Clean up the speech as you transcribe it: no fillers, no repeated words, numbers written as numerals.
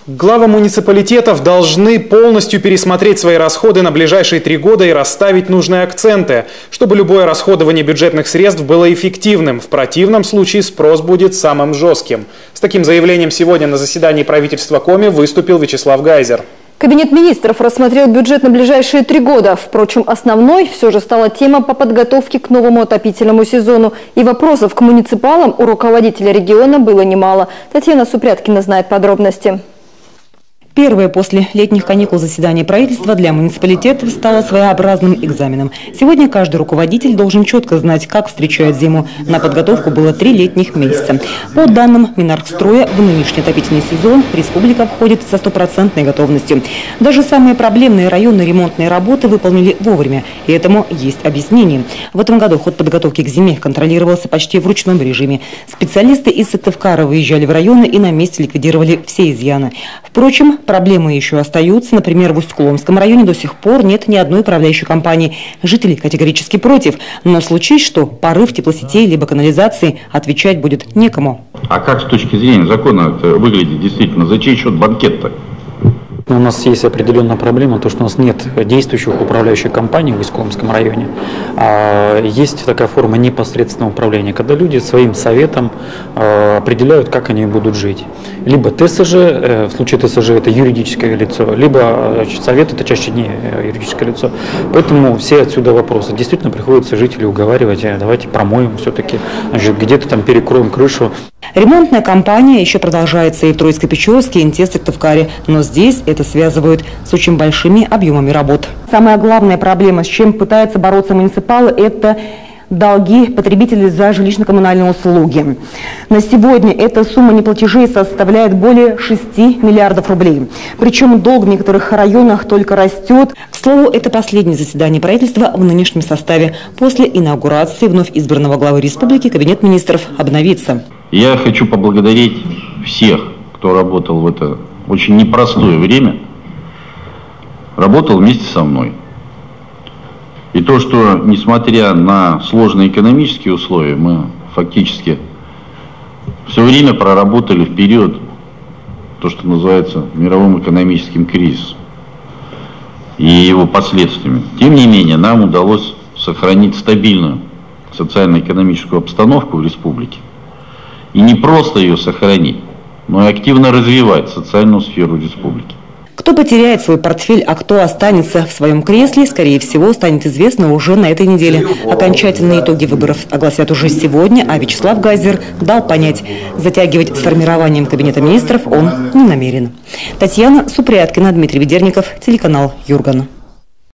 Главы муниципалитетов должны полностью пересмотреть свои расходы на ближайшие 3 года и расставить нужные акценты, чтобы любое расходование бюджетных средств было эффективным. В противном случае спрос будет самым жестким. С таким заявлением сегодня на заседании правительства Коми выступил Вячеслав Гайзер. Кабинет министров рассмотрел бюджет на ближайшие 3 года. Впрочем, основной все же стала тема по подготовке к новому отопительному сезону. И вопросов к муниципалам у руководителя региона было немало. Татьяна Супряткина знает подробности. Первое после летних каникул заседание правительства для муниципалитетов стало своеобразным экзаменом. Сегодня каждый руководитель должен четко знать, как встречает зиму. На подготовку было 3 летних месяца. По данным Минархстроя, в нынешний отопительный сезон республика входит со 100% готовностью. Даже самые проблемные районные ремонтные работы выполнили вовремя. И этому есть объяснение. В этом году ход подготовки к зиме контролировался почти в ручном режиме. Специалисты из Сыктывкара выезжали в районы и на месте ликвидировали все изъяны. Впрочем, проблемы еще остаются. Например, в Усть-Куломском районе до сих пор нет ни одной управляющей компании. Жители категорически против. Но случись, что порыв теплосетей либо канализации, отвечать будет некому. А как с точки зрения закона это выглядит действительно? За чей счет банкет-то? У нас есть определенная проблема, то что у нас нет действующих управляющих компаний в Усть-Куломском районе. А есть такая форма непосредственного управления, когда люди своим советом определяют, как они будут жить. Либо ТСЖ, в случае ТСЖ это юридическое лицо, либо совет это чаще не юридическое лицо. Поэтому все отсюда вопросы. Действительно приходится жителей уговаривать, давайте промоем все-таки, где-то там перекроем крышу. Ремонтная кампания еще продолжается и в Троицко-Печорске, и в Сыктывкаре. Но здесь это связывают с очень большими объемами работ. Самая главная проблема, с чем пытаются бороться муниципалы, это долги потребителей за жилищно-коммунальные услуги. На сегодня эта сумма неплатежей составляет более 6 миллиардов рублей. Причем долг в некоторых районах только растет. К слову, это последнее заседание правительства в нынешнем составе. После инаугурации вновь избранного главы республики кабинет министров обновится. Я хочу поблагодарить всех, кто работал в это очень непростое время, работал вместе со мной. И то, что, несмотря на сложные экономические условия, мы фактически все время проработали в период, то, что называется мировым экономическим кризисом и его последствиями. Тем не менее, нам удалось сохранить стабильную социально-экономическую обстановку в республике. И не просто ее сохранить, но и активно развивать социальную сферу республики. Кто потеряет свой портфель, а кто останется в своем кресле, скорее всего, станет известно уже на этой неделе. Окончательные итоги выборов огласят уже сегодня, а Вячеслав Гайзер дал понять, затягивать с формированием кабинета министров он не намерен. Татьяна Супряткина, Дмитрий Ведерников, телеканал Юрган.